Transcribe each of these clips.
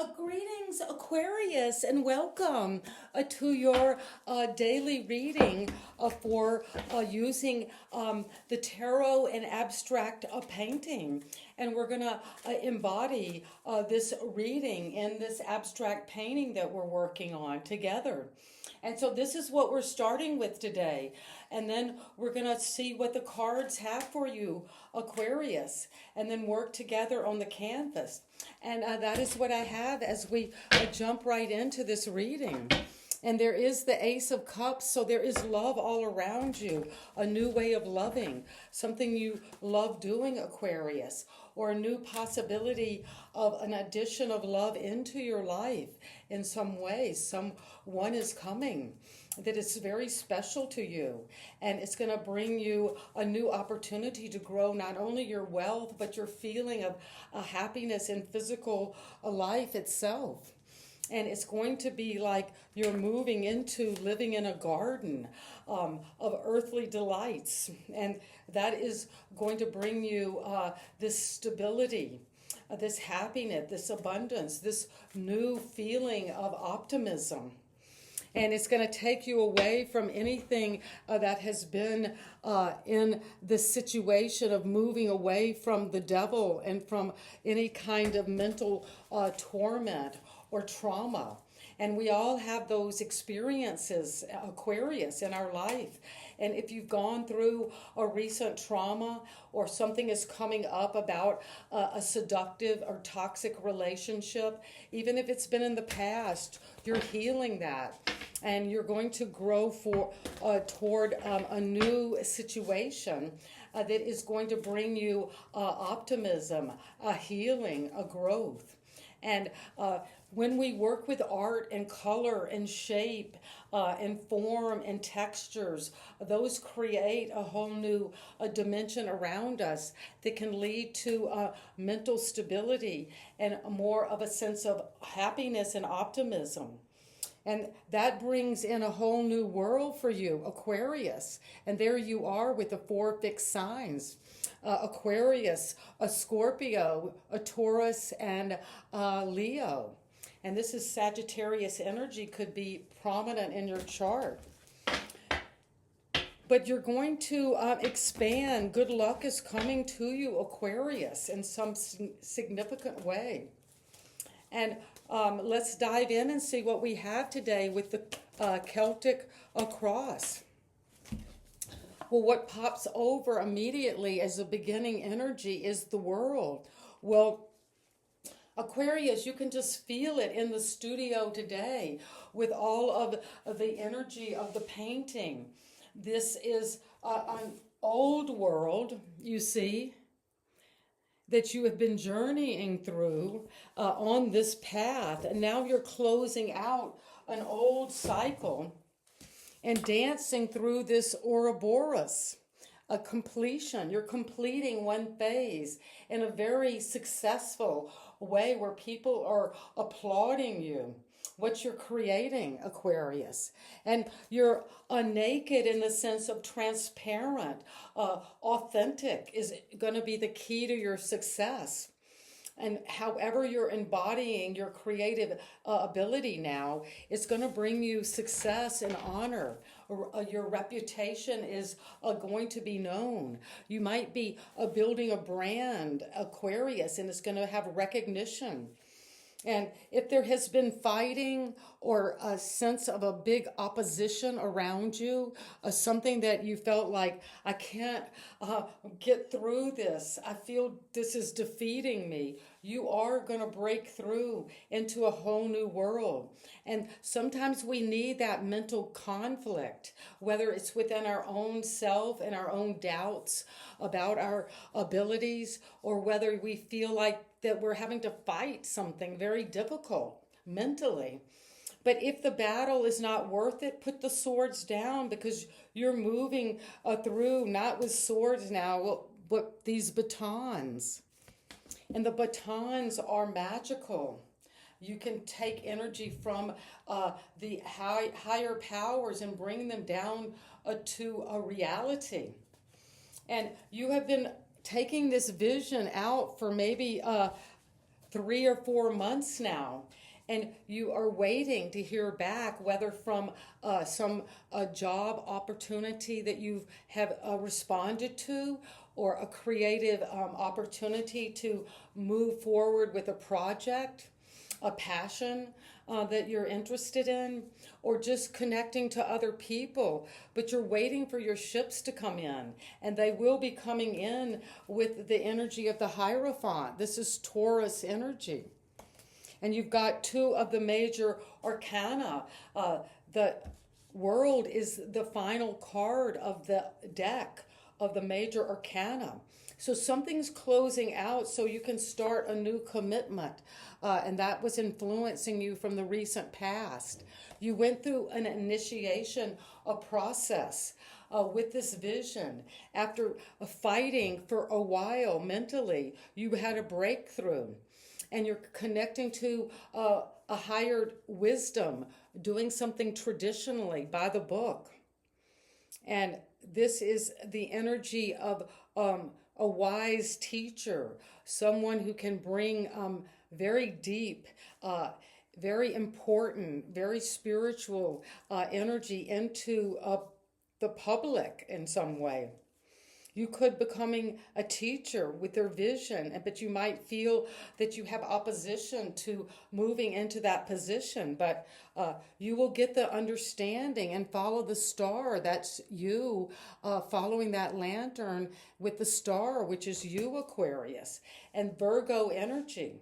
Greetings, Aquarius, and welcome to your daily reading for using the tarot and abstract painting. And we're going to embody this reading in this abstract painting that we're working on together. And so this is what we're starting with today. And then we're going to see what the cards have for you, Aquarius, and then work together on the canvas. And that is what I have as we jump right into this reading. And there is the Ace of Cups, so there is love all around you, a new way of loving, something you love doing, Aquarius, or a new possibility of an addition of love into your life in some way. Someone is coming that is very special to you, and it's going to bring you a new opportunity to grow not only your wealth, but your feeling of happiness in physical life itself. And it's going to be like you're moving into living in a garden of earthly delights. And that is going to bring you this stability, this happiness, this abundance, this new feeling of optimism. And it's going to take you away from anything that has been in this situation of moving away from the devil and from any kind of mental torment or trauma. And we all have those experiences, Aquarius, in our life. And if you've gone through a recent trauma or something is coming up about a seductive or toxic relationship, even if it's been in the past, you're healing that. And you're going to grow toward a new situation that is going to bring you optimism, a healing, a growth. And when we work with art and color and shape and form and textures, those create a whole new dimension around us that can lead to mental stability and more of a sense of happiness and optimism. And that brings in a whole new world for you, Aquarius. And there you are with the four fixed signs. Aquarius, a Scorpio, a Taurus, and Leo. And this is Sagittarius energy, could be prominent in your chart. But you're going to expand. Good luck is coming to you, Aquarius, in some significant way. And let's dive in and see what we have today with the Celtic cross. Well, what pops over immediately as a beginning energy is the world. Well, Aquarius, you can just feel it in the studio today with all of the energy of the painting. This is an old world, you see, that you have been journeying through on this path. And now you're closing out an old cycle and dancing through this Ouroboros, a completion. You're completing one phase in a very successful way where people are applauding you, what you're creating, Aquarius. And you're naked in the sense of transparent, authentic is going to be the key to your success. And however you're embodying your creative ability now, it's going to bring you success and honor. Your reputation is going to be known. You might be building a brand, Aquarius, and it's going to have recognition. And if there has been fighting or a sense of a big opposition around you, something that you felt like, I can't get through this, I feel this is defeating me, you are going to break through into a whole new world. And sometimes we need that mental conflict, whether it's within our own self and our own doubts about our abilities, or whether we feel like that we're having to fight something very difficult mentally. But if the battle is not worth it, put the swords down, because you're moving through not with swords now, but these batons. And the batons are magical. You can take energy from the higher powers and bring them down to a reality. And you have been taking this vision out for maybe 3 or 4 months now. And you are waiting to hear back, whether from some job opportunity that you have responded to, or a creative opportunity to move forward with a project, a passion that you're interested in, or just connecting to other people. But you're waiting for your ships to come in, and they will be coming in with the energy of the Hierophant. This is Taurus energy. And you've got 2 of the major arcana. The World is the final card of the deck of the major arcana. So something's closing out so you can start a new commitment. And that was influencing you from the recent past. You went through an initiation, a process with this vision. After fighting for a while mentally, you had a breakthrough. And you're connecting to a higher wisdom, doing something traditionally by the book. And this is the energy of a wise teacher, someone who can bring very deep, very important, very spiritual energy into the public in some way. You could becoming a teacher with their vision, but you might feel that you have opposition to moving into that position. But you will get the understanding and follow the star. That's you following that lantern with the star, which is you, Aquarius, and Virgo energy.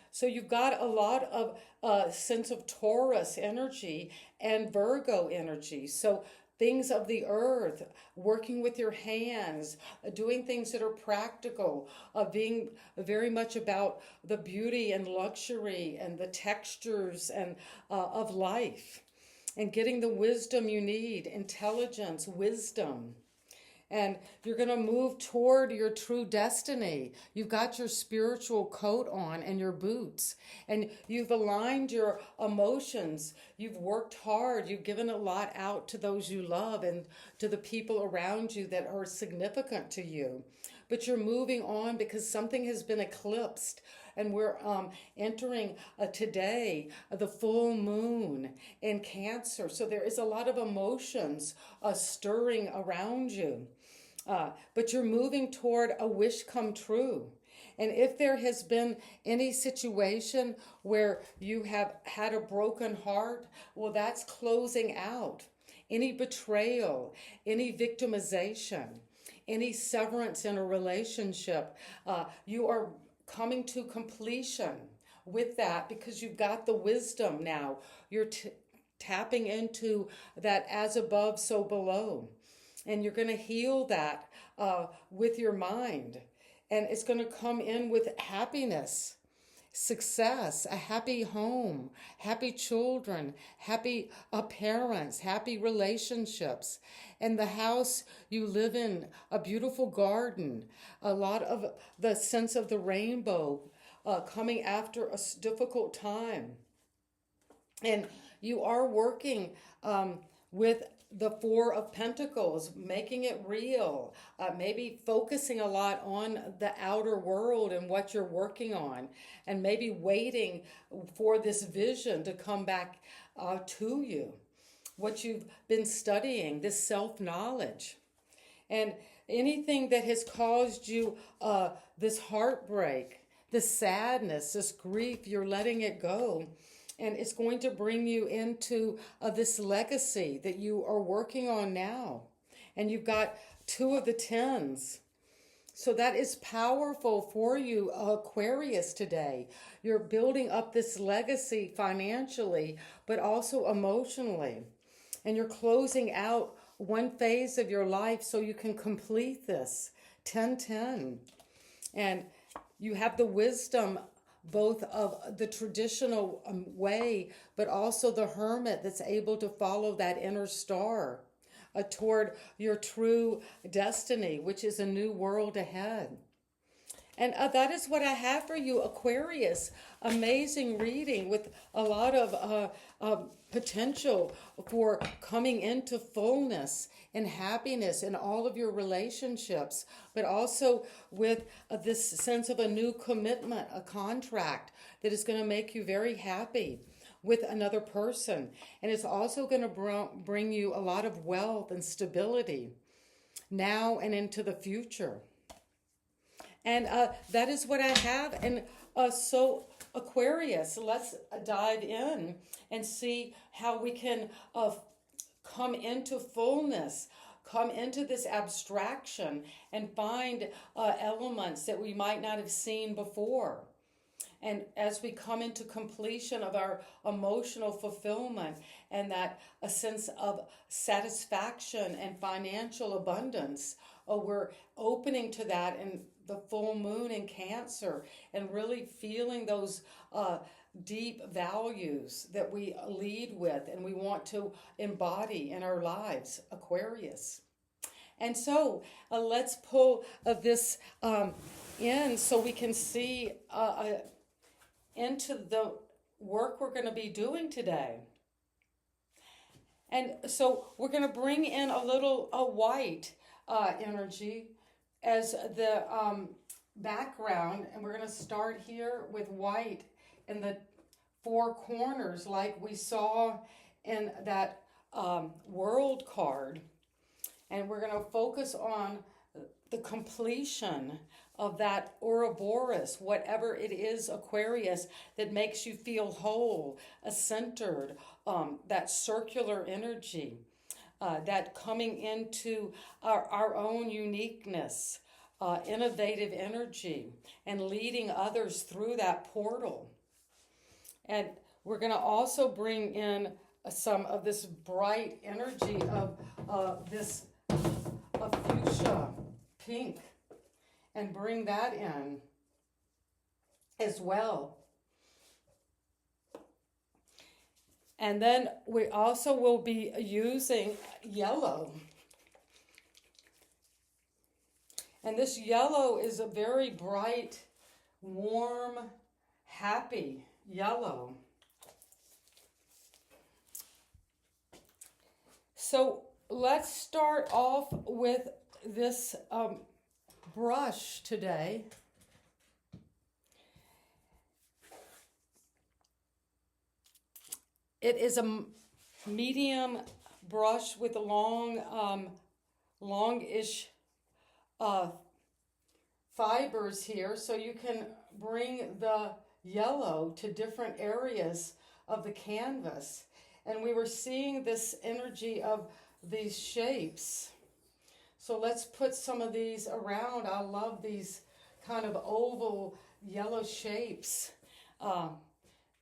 So you've got a lot of sense of Taurus energy and Virgo energy. So things of the earth, working with your hands, doing things that are practical, being very much about the beauty and luxury and the textures and of life, and getting the wisdom you need, intelligence, wisdom. And you're going to move toward your true destiny. You've got your spiritual coat on and your boots, and you've aligned your emotions. You've worked hard. You've given a lot out to those you love and to the people around you that are significant to you. But you're moving on because something has been eclipsed. And we're entering today the full moon in Cancer. So there is a lot of emotions stirring around you. But you're moving toward a wish come true. And if there has been any situation where you have had a broken heart, well, that's closing out. Any betrayal, any victimization, any severance in a relationship, you are coming to completion with that because you've got the wisdom now. You're tapping into that as above, so below. And you're going to heal that with your mind. And it's going to come in with happiness, success, a happy home, happy children, happy parents, happy relationships. And the house you live in, a beautiful garden, a lot of the sense of the rainbow coming after a difficult time. And you are working with the Four of Pentacles, making it real, maybe focusing a lot on the outer world and what you're working on, and maybe waiting for this vision to come back to you, what you've been studying, this self-knowledge. And anything that has caused you this heartbreak, this sadness, this grief, you're letting it go. And it's going to bring you into this legacy that you are working on now. And you've got 2 of the 10s. So that is powerful for you, Aquarius, today. You're building up this legacy financially, but also emotionally. And you're closing out one phase of your life so you can complete this 10-10. And you have the wisdom both of the traditional way, but also the hermit that's able to follow that inner star toward your true destiny, which is a new world ahead. And that is what I have for you, Aquarius. Amazing reading with a lot of potential for coming into fullness and happiness in all of your relationships, but also with this sense of a new commitment, a contract that is going to make you very happy with another person. And it's also going to bring you a lot of wealth and stability now and into the future. And that is what I have. And so, Aquarius, let's dive in and see how we can come into fullness, come into this abstraction, and find elements that we might not have seen before. And as we come into completion of our emotional fulfillment and that a sense of satisfaction and financial abundance, we're opening to that in the full moon in Cancer and really feeling those deep values that we lead with and we want to embody in our lives, Aquarius. And so let's pull this in so we can see into the work we're going to be doing today. And so we're going to bring in a little white energy as the background, and we're going to start here with white in the four corners like we saw in that world card. And we're going to focus on the completion of that Ouroboros, whatever it is, Aquarius, that makes you feel whole, centered, that circular energy, that coming into our own uniqueness, innovative energy, and leading others through that portal. And we're going to also bring in some of this bright energy of this fuchsia pink and bring that in as well. And then we also will be using yellow. And this yellow is a very bright, warm, happy yellow. So let's start off with this brush today. It is a medium brush with a longish fibers here, so you can bring the yellow to different areas of the canvas. And we were seeing this energy of these shapes. So let's put some of these around. I love these kind of oval yellow shapes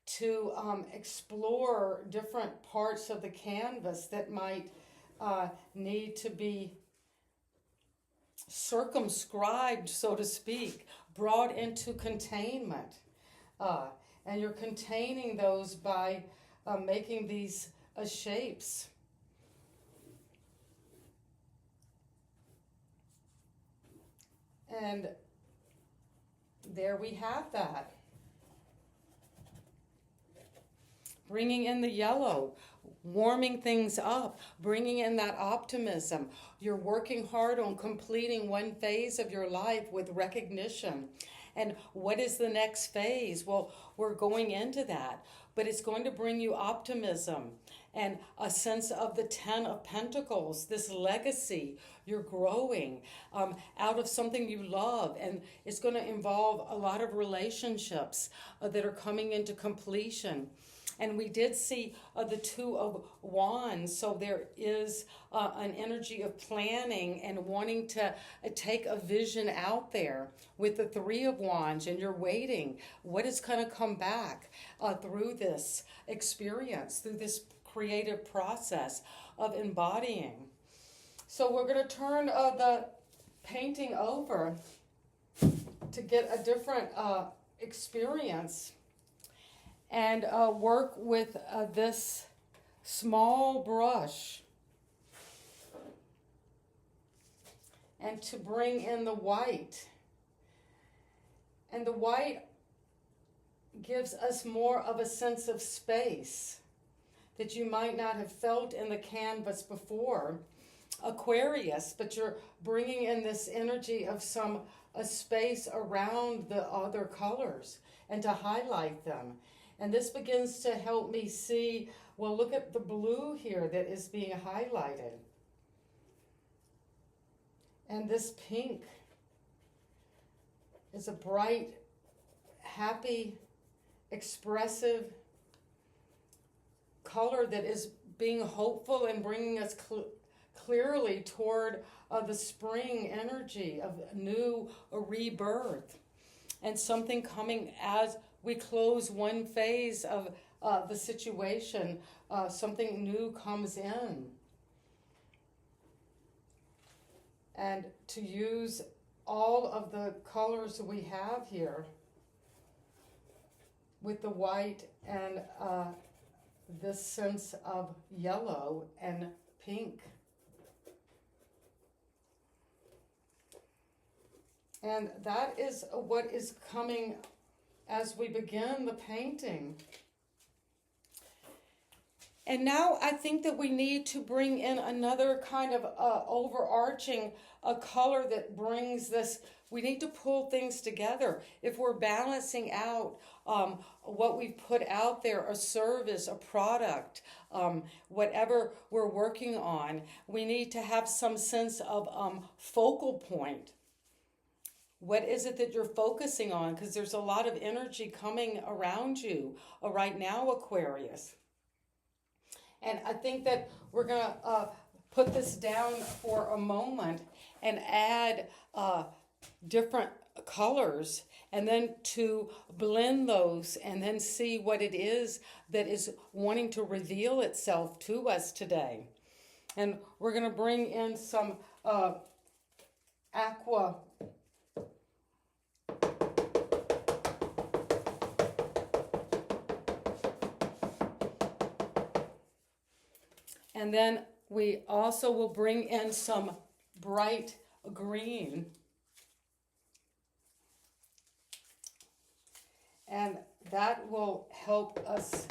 to explore different parts of the canvas that might need to be circumscribed, so to speak, brought into containment. And you're containing those by making these shapes. And there we have that. Bringing in the yellow, warming things up, bringing in that optimism. You're working hard on completing one phase of your life with recognition. And what is the next phase? Well, we're going into that, but it's going to bring you optimism and a sense of the 10 of Pentacles, this legacy. You're growing out of something you love, and it's going to involve a lot of relationships that are coming into completion. And we did see the Two of Wands, so there is an energy of planning and wanting to take a vision out there with the Three of Wands, and you're waiting. What is going to come back through this experience, through this creative process of embodying? So we're going to turn the painting over to get a different experience and work with this small brush and to bring in the white And the white gives us more of a sense of space that you might not have felt in the canvas before, Aquarius, but you're bringing in this energy of a space around the other colors and to highlight them. And this begins to help me see, well, look at the blue here that is being highlighted. And this pink is a bright, happy, expressive color that is being hopeful and bringing us clearly toward the spring energy of new rebirth and something coming as we close one phase of the situation. Something new comes in. And to use all of the colors we have here with the white and this sense of yellow and pink. And that is what is coming as we begin the painting. And now I think that we need to bring in another kind of overarching color that brings this. We need to pull things together. If we're balancing out what we've put out there, a service, a product, whatever we're working on, we need to have some sense of focal point. What is it that you're focusing on? Because there's a lot of energy coming around you right now, Aquarius. And I think that we're going to put this down for a moment and add different colors and then to blend those and then see what it is that is wanting to reveal itself to us today. And we're going to bring in some AQUA. And then we also will bring in some bright green. And that will help us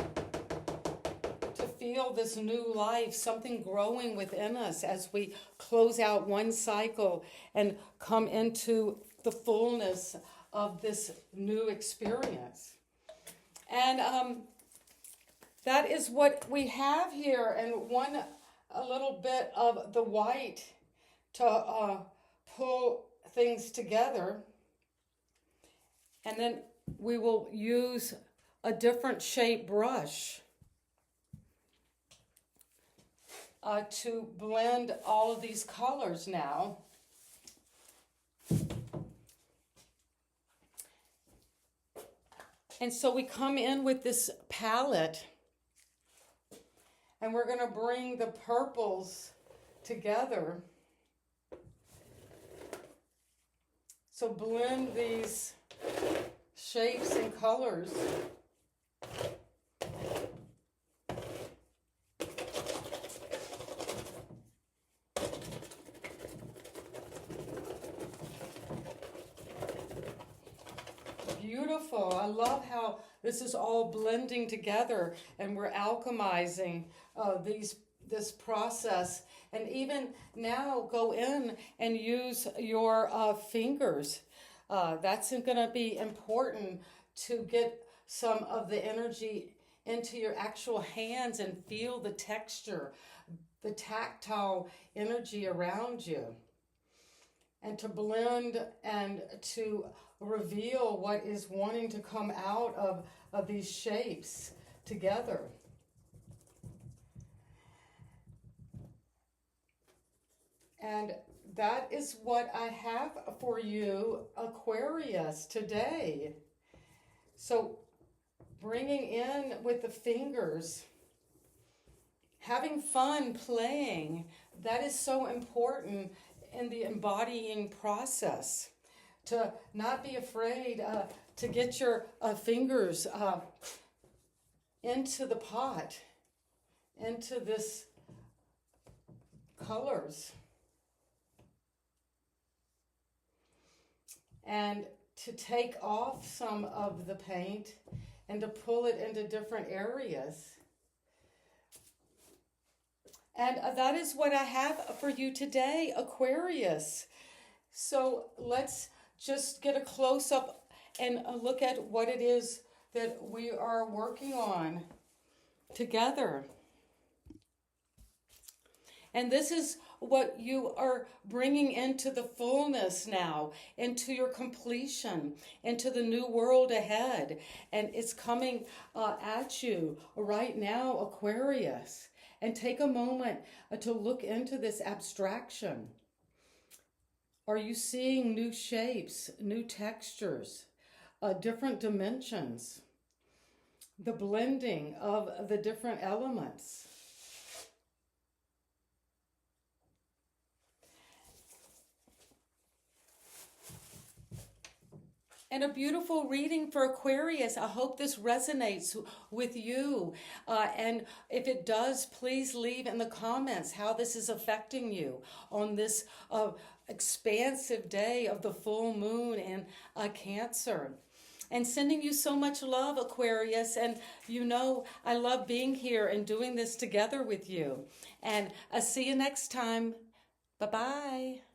to feel this new life, something growing within us as we close out one cycle and come into the fullness of this new experience. And that is what we have here, and a little bit of the white to pull things together. And then we will use a different shape brush to blend all of these colors now. And so we come in with this palette. And we're going to bring the purples together. So blend these shapes and colors. Beautiful. I love how this is all blending together and we're alchemizing this process. And even now go in and use your fingers. That's going to be important to get some of the energy into your actual hands and feel the texture, the tactile energy around you. And to blend and to reveal what is wanting to come out of these shapes together. And that is what I have for you, Aquarius, today. So bringing in with the fingers, having fun playing, that is so important in the embodying process. To not be afraid to get your fingers into the pot, into this colors. And to take off some of the paint and to pull it into different areas. And that is what I have for you today, Aquarius. So let's just get a close-up and look at what it is that we are working on together. And this is what you are bringing into the fullness now, into your completion, into the new world ahead. And it's coming at you right now, Aquarius. And take a moment to look into this abstraction. Are you seeing new shapes, new textures, different dimensions, the blending of the different elements? And a beautiful reading for Aquarius. I hope this resonates with you. And if it does, please leave in the comments how this is affecting you on this expansive day of the full moon in Cancer. And sending you so much love, Aquarius. And you know I love being here and doing this together with you. And I'll see you next time. Bye-bye.